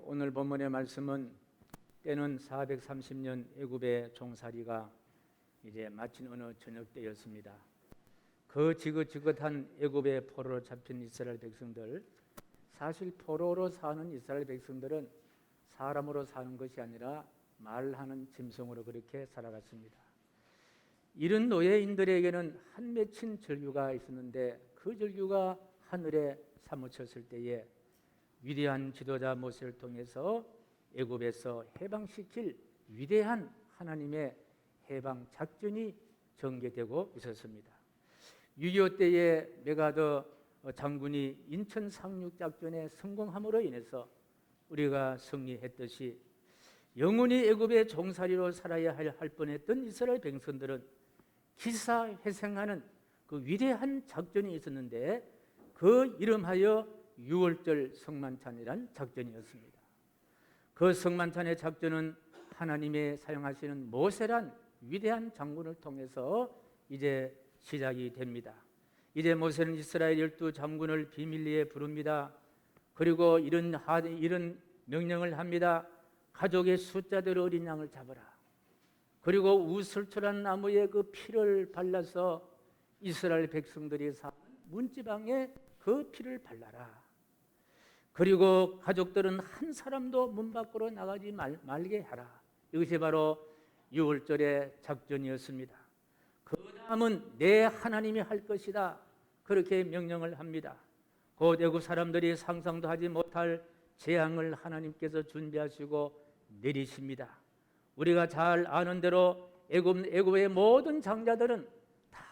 오늘 본문의 말씀은 때는 430년 애굽의 종살이가 이제 마친 어느 저녁 때였습니다. 그 지긋지긋한 애굽의 포로로 잡힌 이스라엘 백성들, 사실 포로로 사는 이스라엘 백성들은 사람으로 사는 것이 아니라 말하는 짐승으로 그렇게 살아갔습니다. 이런 노예인들에게는 한 맺힌 절규가 있었는데 그 절규가 하늘에 사무쳤을 때에 위대한 지도자 모세를 통해서 애굽에서 해방시킬 위대한 하나님의 해방 작전이 전개되고 있었습니다. 6.25 때에 메가더 장군이 인천 상륙 작전에 성공함으로 인해서 우리가 승리했듯이 영원히 애굽의 종살이로 살아야 할 뻔했던 이스라엘 백성들은 기사회생하는 그 위대한 작전이 있었는데 그 이름하여 6월절 성만찬이란 작전이었습니다. 그 성만찬의 작전은 하나님의 사용하시는 모세란 위대한 장군을 통해서 이제 시작이 됩니다. 이제 모세는 이스라엘 12장군을 비밀리에 부릅니다. 그리고 이런 명령을 합니다. 가족의 숫자대로 어린 양을 잡아라. 그리고 우슬초란 나무에 그 피를 발라서 이스라엘 백성들이 사는 문지방에 그 피를 발라라. 그리고 가족들은 한 사람도 문 밖으로 나가지 말게 하라. 이것이 바로 6월절의 작전이었습니다. 그 다음은 내 하나님이 할 것이다. 그렇게 명령을 합니다. 곧 애굽 사람들이 상상도 하지 못할 재앙을 하나님께서 준비하시고 내리십니다. 우리가 잘 아는 대로 애굽의 모든 장자들은 다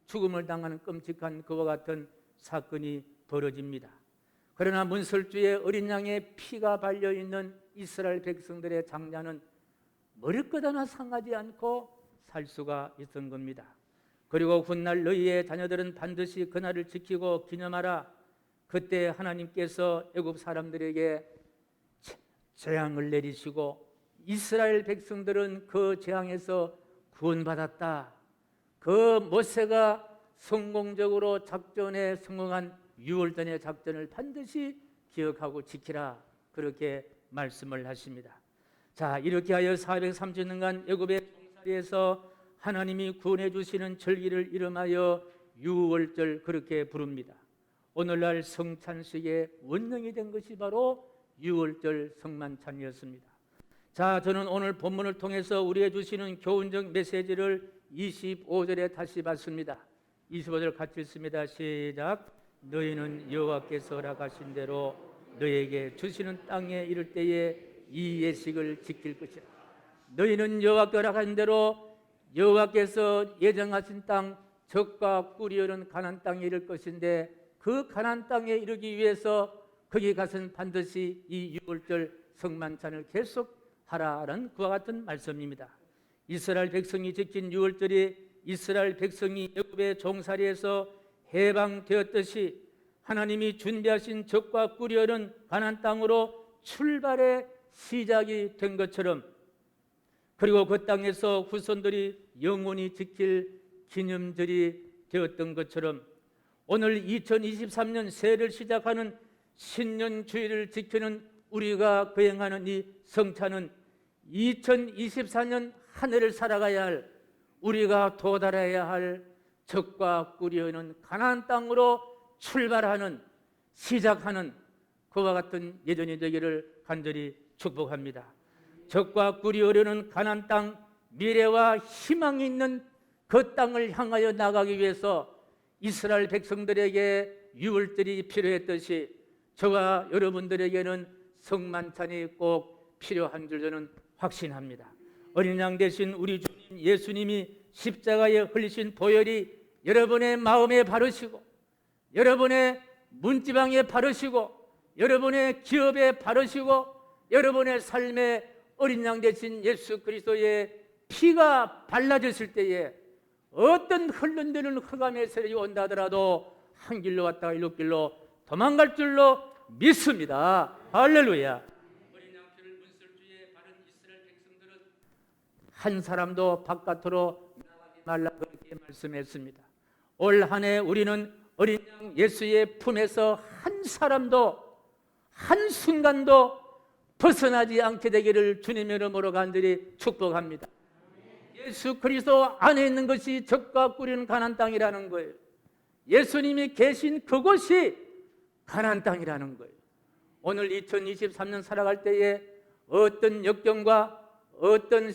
죽음을 당하는 끔찍한 그와 같은 사건이 벌어집니다. 그러나 문설주에 어린 양의 피가 발려있는 이스라엘 백성들의 장자는 머리끝 하나 상하지 않고 살 수가 있던 겁니다. 그리고 훗날 너희의 자녀들은 반드시 그날을 지키고 기념하라. 그때 하나님께서 애굽 사람들에게 재앙을 내리시고 이스라엘 백성들은 그 재앙에서 구원받았다. 그 모세가 성공적으로 작전에 성공한 6월전의 작전을 반드시 기억하고 지키라. 그렇게 말씀을 하십니다. 자, 이렇게 하여 430년간 애굽의 종살이에서 하나님이 구원해 주시는 절기를 이름하여 6월절 그렇게 부릅니다. 오늘날 성찬식의 원령이 된 것이 바로 6월절 성만찬이었습니다. 자, 저는 오늘 본문을 통해서 우리에게 주시는 교훈적 메시지를 25절에 다시 받습니다. 25절 같이 읽습니다. 시작. 너희는 여호와께서 허락하신 대로 너희에게 주시는 땅에 이를 때에 이 예식을 지킬 것이라. 너희는 여호와께서 허락하신 대로 여호와께서 예정하신 땅 젖과 꿀이 흐르는 가나안 땅에 이를 것인데 그 가나안 땅에 이르기 위해서 거기 가서는 반드시 이 6월절 성만찬을 계속하라는 그와 같은 말씀입니다. 이스라엘 백성이 지킨 6월절이 이스라엘 백성이 애굽의 종살이에서 해방되었듯이 하나님이 준비하신 젖과 꿀이 흐르는 가나안 땅으로 출발의 시작이 된 것처럼, 그리고 그 땅에서 후손들이 영원히 지킬 기념절이 되었던 것처럼 오늘 2023년 새해를 시작하는 신년주일을 지키는 우리가 거행하는 이 성찬은 2024년 한 해를 살아가야 할, 우리가 도달해야 할 젖과 꿀이 흐르는 가나안 땅으로 출발하는, 시작하는 그와 같은 예전이 되기를 간절히 축복합니다. 젖과 꿀이 흐르는 가나안 땅, 미래와 희망이 있는 그 땅을 향하여 나가기 위해서 이스라엘 백성들에게 6월절이 필요했듯이 저와 여러분들에게는 성만찬이 꼭 필요한 줄 저는 확신합니다. 어린 양 대신 우리 주님 예수님이 십자가에 흘리신 보혈이 여러분의 마음에 바르시고 여러분의 문지방에 바르시고 여러분의 기업에 바르시고 여러분의 삶에 어린 양 대신 예수 그리스도의 피가 발라졌을 때에 어떤 흘러내리는 흑암의 세력이 온다 하더라도 한 길로 왔다가 일곱 길로 도망갈 줄로 믿습니다. 할렐루야. 어린 양 피를 문설주에 바른 이스라엘 백성들은 한 사람도 바깥으로 나가지 말라 그렇게 말씀했습니다. 올 한 해 우리는 어린 양 예수의 품에서 한 사람도 한순간도 벗어나지 않게 되기를 주님의 이름으로 간절히 축복합니다. 예수 그리스도 안에 있는 것이 젖과 꿀인 가나안 땅이라는 거예요. 예수님이 계신 그곳이 가나안 땅이라는 거예요. 오늘 2023년 살아갈 때에 어떤 역경과 어떤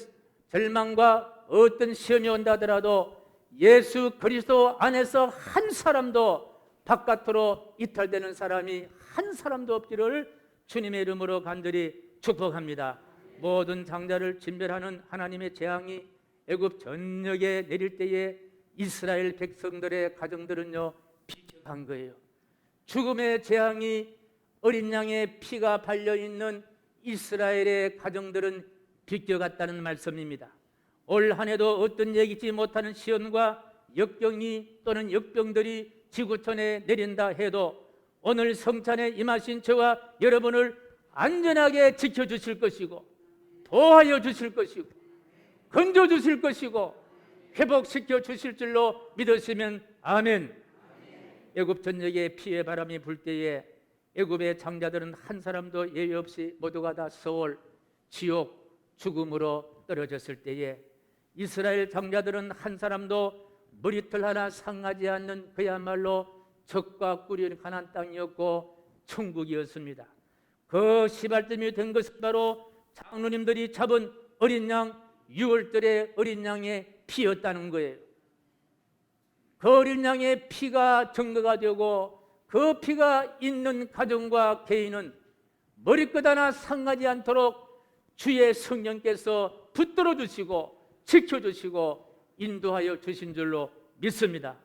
절망과 어떤 시험이 온다 하더라도 예수 그리스도 안에서 한 사람도 바깥으로 이탈되는 사람이 한 사람도 없기를 주님의 이름으로 간절히 축복합니다. 모든 장자를 진멸하는 하나님의 재앙이 애굽 전역에 내릴 때에 이스라엘 백성들의 가정들은요 비켜간 거예요. 죽음의 재앙이 어린 양의 피가 발려있는 이스라엘의 가정들은 비껴갔다는 말씀입니다. 올 한 해도 어떤 예기치 못하는 시험과 역경이 또는 역병들이 지구촌에 내린다 해도 오늘 성찬에 임하신 저와 여러분을 안전하게 지켜주실 것이고 보호하여 주실 것이고 건져주실 것이고 회복시켜 주실 줄로 믿으시면 아멘. 애굽 전역에 피의 바람이 불 때에 애굽의 장자들은 한 사람도 예외 없이 모두가 다 서울, 지옥, 죽음으로 떨어졌을 때에 이스라엘 장자들은 한 사람도 머리털 하나 상하지 않는 그야말로 젖과 꿀이 가나안 땅이었고 천국이었습니다. 그 시발점이 된 것은 바로 장로님들이 잡은 어린 양 6월달의 어린 양의 피였다는 거예요. 그 어린 양의 피가 증거가 되고 그 피가 있는 가정과 개인은 머리끝 하나 상하지 않도록 주의 성령께서 붙들어 주시고 지켜주시고 인도하여 주신 줄로 믿습니다.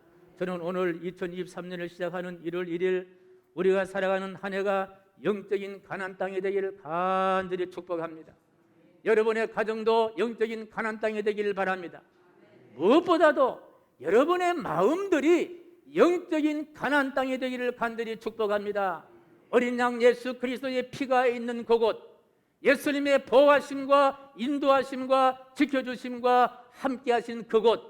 저는 오늘 2023년을 시작하는 1월 1일 우리가 살아가는 한 해가 영적인 가나안 땅이 되기를 간절히 축복합니다. 여러분의 가정도 영적인 가나안 땅이 되기를 바랍니다. 무엇보다도 여러분의 마음들이 영적인 가나안 땅이 되기를 간절히 축복합니다. 어린 양 예수 그리스도의 피가 있는 그곳, 예수님의 보호하심과 인도하심과 지켜주심과 함께하신 그곳,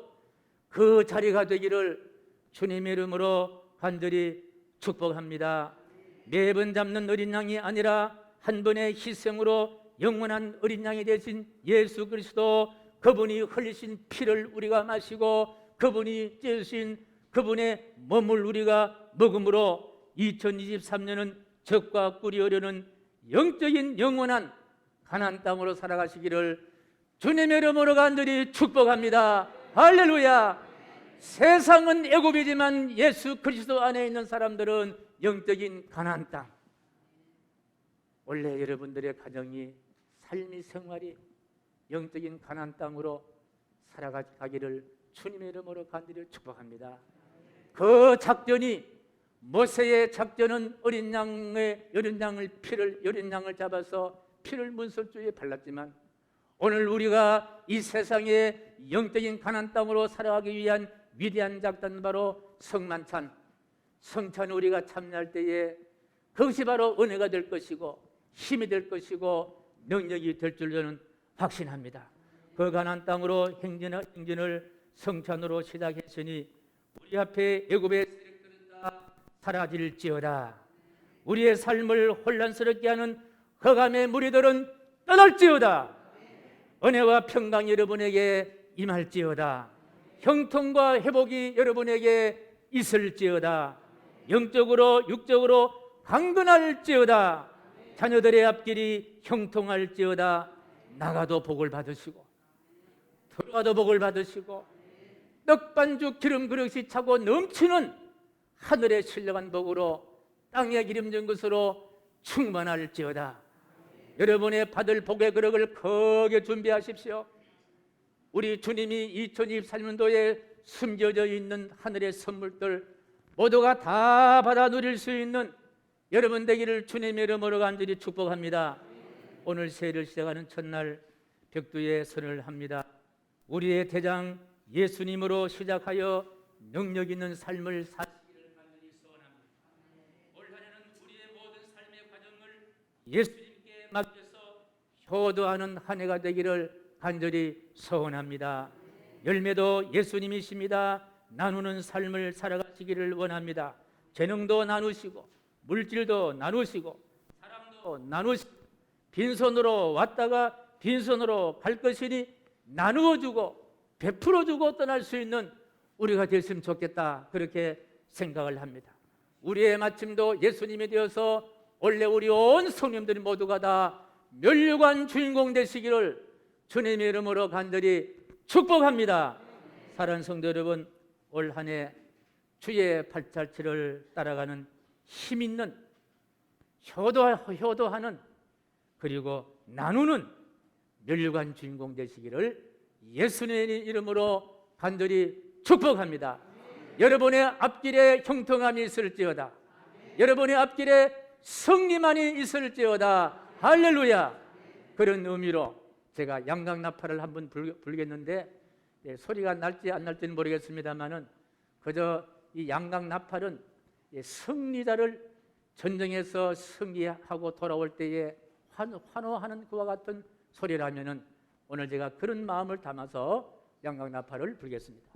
그 자리가 되기를 주님의 이름으로 간절히 축복합니다. 매번 잡는 어린 양이 아니라 한 번의 희생으로 영원한 어린 양이 되신 예수 그리스도, 그분이 흘리신 피를 우리가 마시고 그분이 찢으신 그분의 몸을 우리가 먹음으로 2023년은 젖과 꿀이 흐르는 영적인 영원한 가나안 땅으로 살아가시기를 주님의 이름으로 간절히 축복합니다. 할렐루야. 세상은 애굽이지만 예수 그리스도 안에 있는 사람들은 영적인 가나안 땅. 원래 여러분들의 가정이 삶이 생활이 영적인 가나안 땅으로 살아가기를 주님의 이름으로 간절히 축복합니다. 그 작전이 모세의 작전은 어린 양을 잡아서 피를 문설주에 발랐지만 오늘 우리가 이 세상의 영적인 가나안 땅으로 살아가기 위한 위대한 작전 바로 성만찬, 성찬 우리가 참여할 때에 그것이 바로 은혜가 될 것이고 힘이 될 것이고 능력이 될 줄 저는 확신합니다. 그 가나안 땅으로 행진을 성찬으로 시작했으니 우리 앞에 애굽의 세력들은 다 사라질지어다. 우리의 삶을 혼란스럽게 하는 흑암의 무리들은 떠날지어다. 은혜와 평강이 여러분에게 임할지어다. 형통과 회복이 여러분에게 있을지어다. 영적으로 육적으로 강건할지어다. 자녀들의 앞길이 형통할지어다. 나가도 복을 받으시고 들어가도 복을 받으시고 떡반죽 기름 그릇이 차고 넘치는 하늘의 신령한 복으로 땅에 기름진 것으로 충만할지어다. 여러분의 받을 복의 그릇을 크게 준비하십시오. 우리 주님이 2023년도에 숨겨져 있는 하늘의 선물들 모두가 다 받아 누릴 수 있는 여러분 되기를 주님의 이름으로 간절히 축복합니다. 오늘 새해를 시작하는 첫날 벽두에 선을 합니다. 우리의 대장 예수님으로 시작하여 능력 있는 삶을 사시기를 간절히 소원합니다. 올 한해는 우리의 모든 삶의 과정을 예수님께 맡겨서 효도하는 한 해가 되기를 간절히 소원합니다. 열매도 예수님이십니다. 나누는 삶을 살아가시기를 원합니다. 재능도 나누시고 물질도 나누시고 사랑도 나누시고 빈손으로 왔다가 빈손으로 갈 것이니 나누어주고 베풀어주고 떠날 수 있는 우리가 됐으면 좋겠다, 그렇게 생각을 합니다. 우리의 마침도 예수님이 되어서 원래 우리 온 성령들이 모두가 다 멸류관 주인공 되시기를 주님의 이름으로 간절히 축복합니다. 사랑하는 성도 여러분, 올 한 해 주의 발자취를 따라가는 힘 있는 효도하는 그리고 나누는 멸류관 주인공 되시기를 예수님의 이름으로 간절히 축복합니다. 여러분의 앞길에 형통함이 있을지어다. 여러분의 앞길에 승리만이 있을지어다. 할렐루야. 그런 의미로 제가 양강나팔을 한번 불겠는데 소리가 날지 안 날지는 모르겠습니다만은 그저 이 양강나팔은 승리자를 전쟁에서 승리하고 돌아올 때에 환호하는 그와 같은 소리라면은 오늘 제가 그런 마음을 담아서 양강나팔을 불겠습니다.